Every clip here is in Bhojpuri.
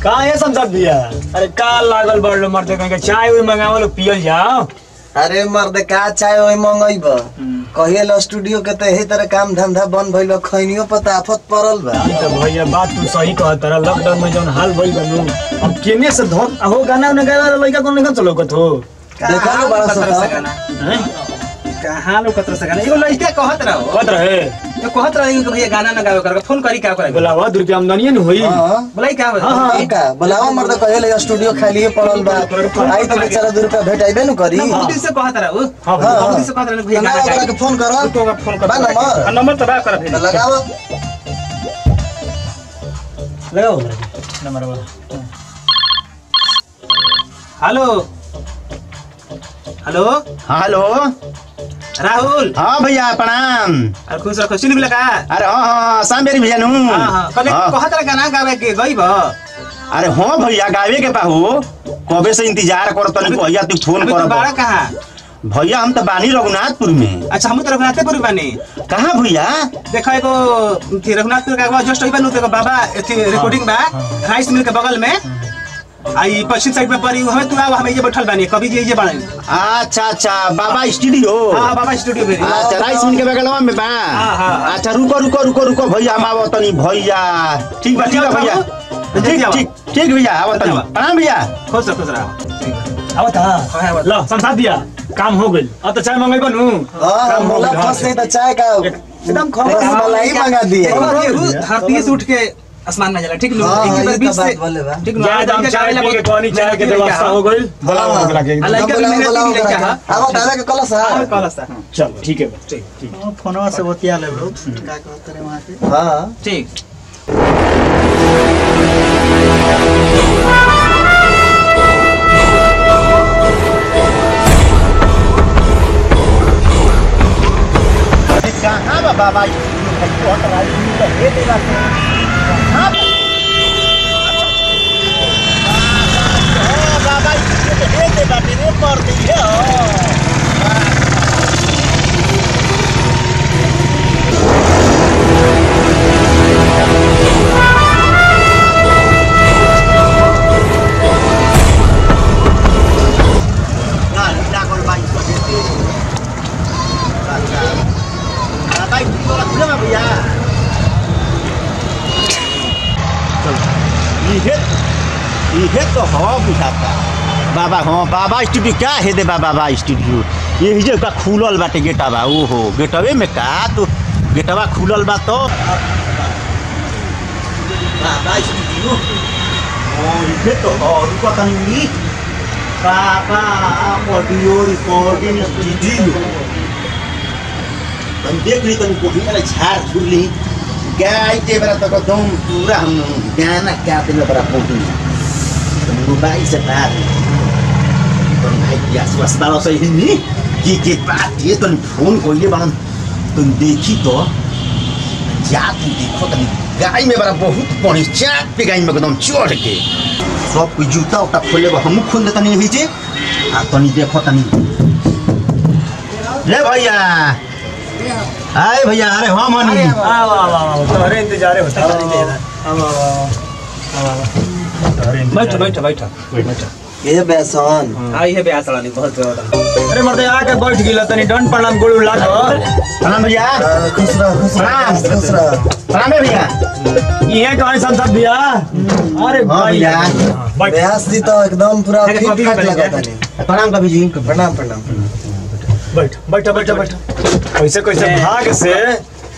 कहाँ है समझा दिया? अरे का लागल बड़लो मर्दे कहीं चाय हुई मंगावलो पियल जाओ। अरे मर्द का चाय वही मंगईब कहिए स्टूडियो के तो यही तरह काम धंधा बंद भइल खैनियो पर आफत पड़ल बा। तो भैया बात तू सही कहत रहा। लॉकडाउन में जौन हाल भइल बनू अब केने से धोक हो गाना न गावे लइका कोन नहीं चलो कत हो। देखा ना बड़ा सा गाना कहां लोग कतर से गाना एगो लइका कहत रहे तो कहत रहे कि भैया गाना न गावे कर फोन करी का करे बोलावा 2 रुपया आमदनी न होई। बोलाई का हां का बुलावा मर्द कहिए स्टूडियो खाली पड़ल बा आई तो बेचारा 2 रुपया भेटाइबे न करी। बहुत दिन से कहत रहा वो। हां बहुत दिन से कहत रहे भैया गाना के फोन करो तो फोन कर नंबर नंबर तो बा कर फिर लगाओ लगाओ नंबर वाला। Hello hello hello Rahul. हाँ भैया प्रणाम। अरे खुश रखो सुन भी लगा। अरे हाँ सांबेरी भैया नु। हां कबे कहत रहा गाना गावे के गई बा। अरे हाँ भैया गावे के पाहू कबे से इंतजार करत तनी भैया तू फोन कर। बाड़ा कहां? भैया हम तो बानी रघुनाथपुर में। अच्छा हम तो रघुनाथपुर बानी। कहाँ भैया? देखो एगो रघुनाथपुर का जस्ट होई बनू तो बाबा एथी रिकॉर्डिंग बा राइस मिल के बगल में आई पश्चिम साइड में पड़ी हमें तू हम ये बैठल बानी कभी ये बने। अच्छा अच्छा बाबा स्टूडियो। हां बाबा स्टूडियो में। अच्छा राइस मिल के बगलवा में बा। अच्छा रुको रुको रुको रुको भैया हम आवत तनी भैया। ठीक बा भैया। ठीक भैया आवत तनी। प्रणाम भैया। खुश रह आवत हां लो समझा दिया काम हो गइल। अब तो चाय मंगाई बनू। हां मोला फस नहीं तो चाय का एकदम खबर मलाई मंगा दिए। धरती से उठ के आसमान में जाला ठीक लो एक बार बीच से ठीक लो आज चाय के पानी चाय के व्यवस्था हो गइल। बुलाओ ओकरा के आवत आवे के कलस है कलस चल ठीक है ठीक फोनवा से बतिया ले लोग का कहत रे वहां पे। हां ठीक कहाँ बा बाबा ये देगा कहाँ बाबा ये देगा तेरे पर दिया। ये तो हवा बुझाता बाबा। हाँ बाबा स्टूडियो क्या है दे बाबा स्टूडियो ये जो का खुलल बाटे गेटवा ओहो गेटवे में का तो गेटवा खुलल बा तो बाबा स्टूडियो। ये तो और पता नहीं बाबा ऑडियो रिकॉर्डिंग स्टूडियो तुम देख ली तुम कोई वाला झाड़ झुर ली गाय के बरा तो एकदम पूरा हम गाना क्या दिन बरा पोटी मोबाइल से बात तुम भाई क्या अस्पताल से ही की बात ये तुम फोन को ये बन तुम देखी तो जा तुम देखो तुम गाय में बरा बहुत पानी चाट पे गाय में एकदम चढ़ के सब कोई जूता उता खोले हम खोल देता नहीं जे आ तनी देखो तनी रे भैया आए भैया। अरे हाँ मानी तोहरे इंतजार होता बैठ बैठ बैठ बैठ ये बेसन हां ये ब्याह साला नहीं बहुत ज्यादा। अरे मर्दे आके बैठ गिला तनी डंड प्रणाम गोड़ लाग। प्रणाम भैया। खुश रह प्रणाम भैया। ये कहां संसार दिया? अरे भैया बेहस दी तो एकदम पूरा फिट फाट लगा तनी। प्रणाम कभी जी। प्रणाम प्रणाम बैठ बैठ बैठ बैठ कैसे कैसे भाग से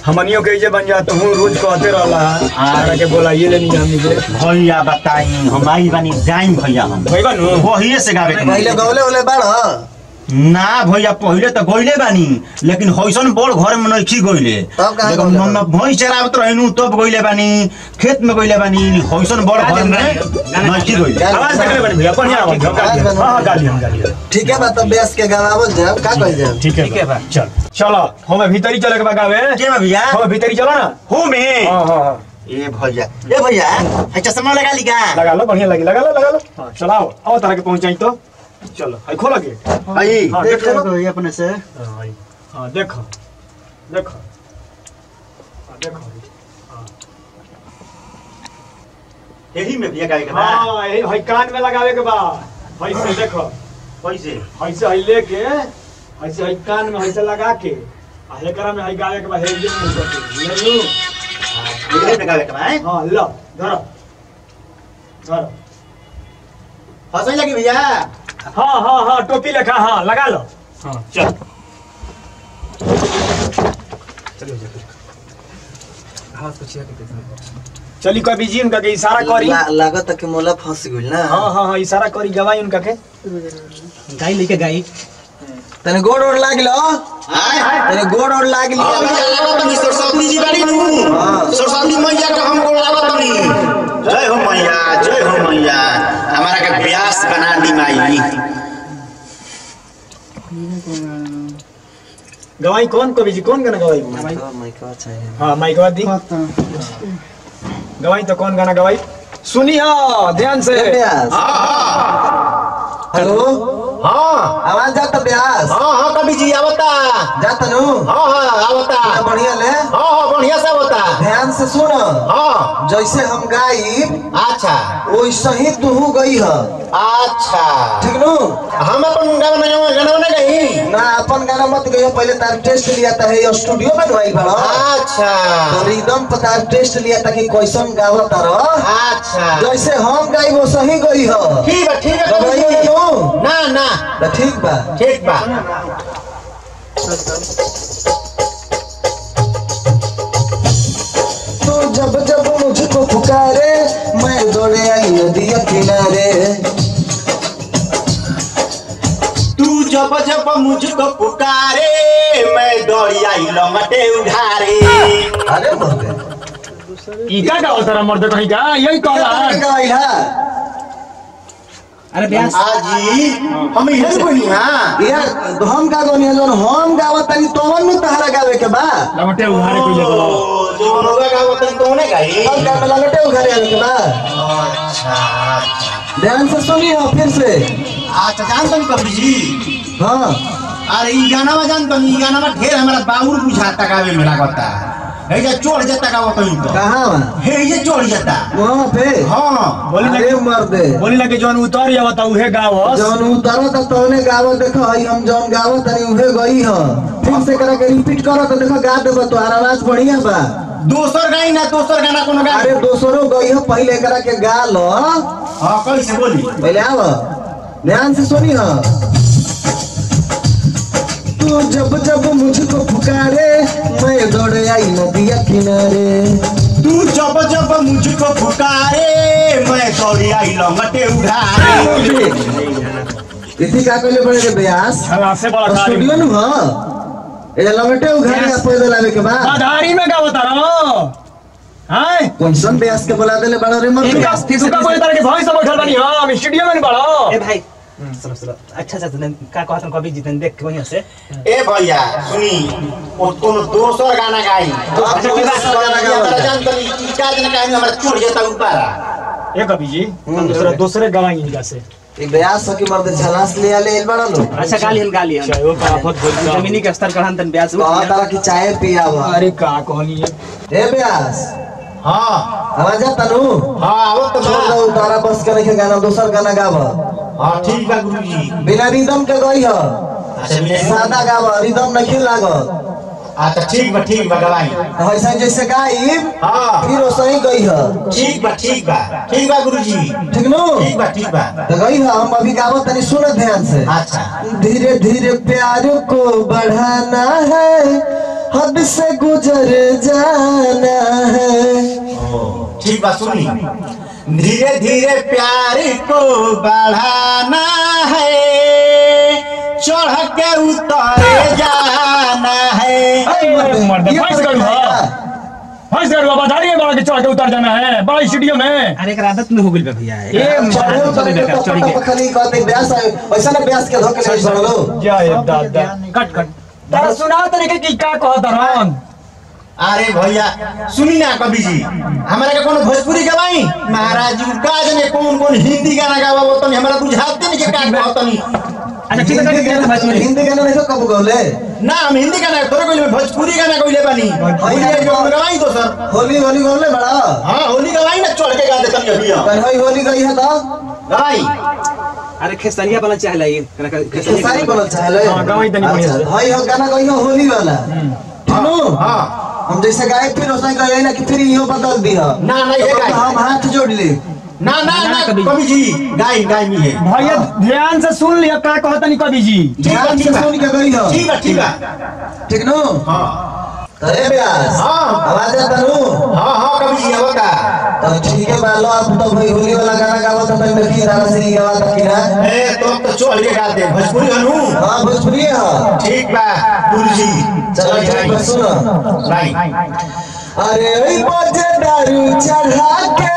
हमनियों के जे बन जा तू रोज कहते रहला आरा के बोलाइए ले नहीं हमनी के भैया बताई हमारी बानी जाइन भैया हम भैया नु वही से गावे पहले गौले ओले बाड़ ना भैया पहले तो गइले बानी लेकिन हइसन बड़ घर में नइखी गइले लेकिन हम भैंस चरावत रहनु तब गइले बानी खेत में गइले बानी हइसन बड़ घर में नइखी गइले। आवाज तकले बन भैया बढ़िया आवाज। हां गाली हम गाली ठीक है बात बेस के गावावल जाओ का कह जाओ। ठीक है बा चल चलो हमें भीतरी चले के बगावे के में भैया हमें भीतरी चलो ना हो में। हां ए भैया है चश्मा लगा ली का लगा लो बढ़िया लगी लगा लो हां चलाओ आओ तारा के पहुंचाई तो चलो आई खोला गेट भाई हां देखो तो ये अपने से हां देखो देखो हां देखो यही में भैया गावे के बा हां यही हई कान में लगावे के बा हई से देखो कैसे ऐसे हई लेके ऐसे हई कान में ऐसे लगा के आ एकरा में हई गावे के बा हेल में ले लू यही में गावे के बा हां लो धरो धरो हंसने लगी भैया हां हां हां टोपी लगा हां लगा लो हां चल चलो हां कुछ चली कभी जी उनका के इशारा करी लागत कि मोला फंस गइल ना। हां हां हां इशारा करी गवाई उनका के गाई लेके गाई तने गोड़ ओड़ लाग लो हाय तने गोड़ ओड़ लाग ली सरस्वती जी बाड़ी नु सरस्वती मैया के हम गोलावत नी जय हो मैया हमारा के व्यास बना दी माई गवाई कौन कवि जी कौन गाना गवाई माइकवा चाहिए। हां माइकवा दी गवाई तो कौन गाना गवाई सुनी हां ध्यान से ब्यास हेलो हां आवाज जाता ब्यास हां कवि जी आवता जाता नु हां आवता बढ़िया ले हां बढ़िया से आवता ध्यान से सुन हां जैसे हम गाइब अच्छा वैसे ही तू गई है अच्छा ठीक नु हम अपन गाना ना गई ना अपन गाना मत गई पहले तार टेस्ट लिया था ये स्टूडियो में गई बड़ा अच्छा तो रिदम पर तार टेस्ट लिया था कि कैसन गावत तार अच्छा जैसे हम गाई वो सही गई है ठीक है गवाई नु ना ना तो ठीक बा ठीक बा तो जब जब मुझको पुकारे मैं दौड़े आई नदी किनारे तू जब जब मुझको पुकारे मैं दौड़ी आई लंगटे उधारे अरे मर्दे ई का गाओ तारा मर्द कहीं का यही कहला गवाई है अरे ब्यास आजी हम इधर कोई नहीं हां यार हम का गनी जोन हम गावत तनी तोवन में तहरा गावे के बा लमटे उहारे कोई लगलो जो होगा का होता तो ने गाई हम का में लगटे उघारे आवे के बा अच्छा ध्यान से सुनिए फिर से अच्छा जान तुम कबीर जी हां अरे ई गाना में जान तुम ई गाना में ढेर हमारा बाउर बुझाता गावे में लागता है ये चोर जता का होता ही तो कहां बा हे ये चोर जता वहां पे हां बोली अरे लगे मर्दे बोली लगे जोन उतर जावता उहे गावस जौन उतारो त तोने गावो देखो हई हम जौन गावो तनी उहे गई ह फिर से करा के रिपीट करो तो देखो गा देबो तो आवाज बढ़िया बा दोसर गाई ना दोसर गाना कोनो गा अरे दोसरो गई ह पहले करा के गा लो हां कैसे बोली पहले आव ध्यान से सुनी ह तू जब जब मुझको पुकारे मैं दौड़े आई नदी किनारे तू जब जब मुझको पुकारे मैं दौड़ी आई लंगटे उधारे इसी का पहले बड़े के ब्यास हला से बड़ा गाड़ी स्टूडियो नु ह ए लंगटे उघारे पैदल आवे के बाद बाधारी में गावता रहो हाय कौन ब्यास के बुला देले बड़ा रे मत तुका बोले तारे के भाई सब बैठल बानी हां हम स्टूडियो में बड़ो ए भाई सुनो अच्छा तुमने का कहत कभी जीतन देख के वहीं से ए भैया सुनी ओ कोनो दोसर गाना गाई अच्छा की बात हमरा जान तनी का दिन गाई हमरा चोर जता ऊपर ए कवि जी दूसरे गवाई इनका से एक ब्यास की मर्द झलास ले आले बड़ा लो अच्छा गाली हम चाहे का आफत बोल जमीनी के स्तर करहन तन ब्यास बहुत तरह की चाय पियावा अरे का कहनी है ए ब्यास हां आवाज आता नु हां वो तो छोड़ दो तारा बस करे के गाना दूसर गाना गावा हां ठीक बा गुरुजी बिना रिदम के गई ह अच्छा मिले सादा गावा रिदम नहीं लागत अच्छा ठीक बा गवाई ऐसा जैसे गाई हां फिर वो सही गई ह ठीक बा गुरुजी ठीक नु ठीक बा तो गई ह हम अभी गावो तनी सुनो ध्यान से अच्छा धीरे धीरे प्यार को बढ़ाना है हद से गुजर जाना है ठीक बा सुनी धीरे धीरे प्यार को बढ़ाना है चढ़ के उतर जाना है मर्द फंस गई फंस गई बाधारी में बड़ा के चढ़ के उतर जाना है बड़ा स्टूडियो में अरे एक आदत में हो गइल बा भैया ए चढ़ के खाली कहते ब्यास वैसा ना ब्यास के धोखे नहीं छोड़ो जय दादा कट तारा सुनाओ तरीके की का कहत रहन अरे भैया सुनी ना कवि जी हमारे के कोनो भोजपुरी गवाई महाराज जी का जने कौन हिंदी गाना गावा तनी हमरा बुझाते नहीं के का कहतनी अच्छा ठीक है हिंदी गाना नहीं कब गौले ना हम हिंदी गाना तोरे कोई भोजपुरी गाना कोई ले बानी होली गवाई तो सर होली होली गौले बड़ा हां होली गवाई ना चढ़ के गा देता अभी कहीं होली गई है तो गवाई अरे खेसारिया वाला चाहे लाइए सारी बोल चाहे हां गवाई तनी बढ़िया हाय हो गाना गई हो होली वाला सुनो हां हम जैसे गाय फिर उसने कहे ना कि फिर यो बदल दिया ना ये गाय हम हाथ जोड़ ले ना कवि जी गाय नहीं है भैया ध्यान से सुन लिया का कहता नहीं कवि जी ध्यान से सुन के गई हो ठीक है ठीक नो हां अरे ब्यास हां आवाज आता नु हां कवि जी आवता तो ठीक है बालो आप तो भाई होली वाला गाना गावा तो मैं देखी रारा से गावा था कि ना ए तो चढ़ के गा दे भोजपुरी हनु हां भोजपुरी है ठीक बा गुरुजी चलो ठीक है सुनो नहीं अरे ओई बजे दारू चढ़ा के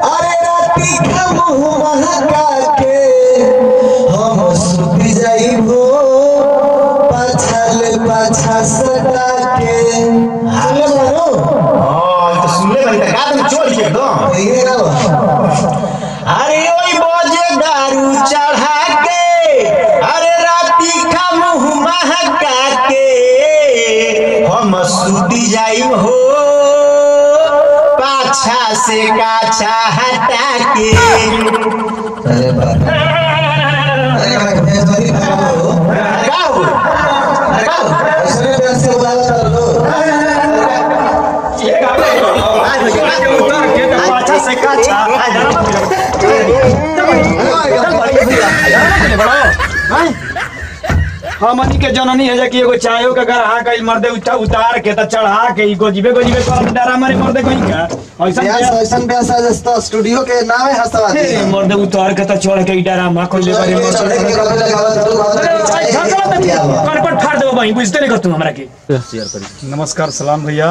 अरे राती का मुंह महका के हम सुख जाई हो पाछा सटा के सुन लो हां तो सुन ले बंदा गा दे चढ़ के एकदम ये गाओ अरे ओई बजे दारू चढ़ा के अरे राती का मुंह महका के हम सूती जाई हो पाछा से काछा हटा के अरे बाप अरे मैं सही गाओ गाओ ऐसे वैसे बुलावा लो ये गाओ उतर के तो पाछा से काछा हमनी के जननी है कि एगो चायो के अगर हां कइल मर्दे उतार के त चढ़ा के गोजीबे कर डरा मारे मर्दे कहीं का ऐसा ऐसा जस्ता स्टूडियो के नाम है हसवा ए मर्दे उतार के त चढ़ के डरा मा कइले बारे करपट फाड़ देबो भाई बुझते नहीं करतू हमरा के शेयर करी नमस्कार सलाम भैया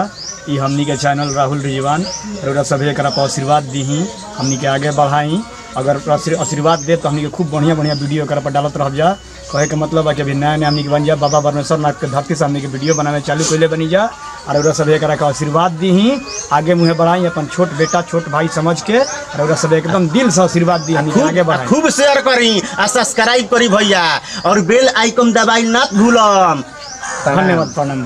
ई हमनी के चैनल राहुल रिजवान रउरा सभे एकरा पर आशीर्वाद दीही हमनी के आगे बढ़ाई अगर आशीर्वाद दे तो हमनी के खूब बढ़िया वीडियो एकरा पर डालत रह जा कहे के मतलब है कि अभी नया नया हमनी के बन जा बाबा परमेश्वर नाथ के धरती से हमनी के वीडियो बनाने चालू कइले बनी जा और रउरा सभे एकरा के आशीर्वाद दीही आगे मुहे बढ़ाई अपन छोट बेटा छोट भाई समझ के रउरा सभे एकदम दिल से आशीर्वाद दी हमनी के आगे बढ़ाई खूब शेयर करी आ सब्सक्राइब करी भैया और बेल आइकन दबाई ना भूलम धन्यवाद प्रणाम।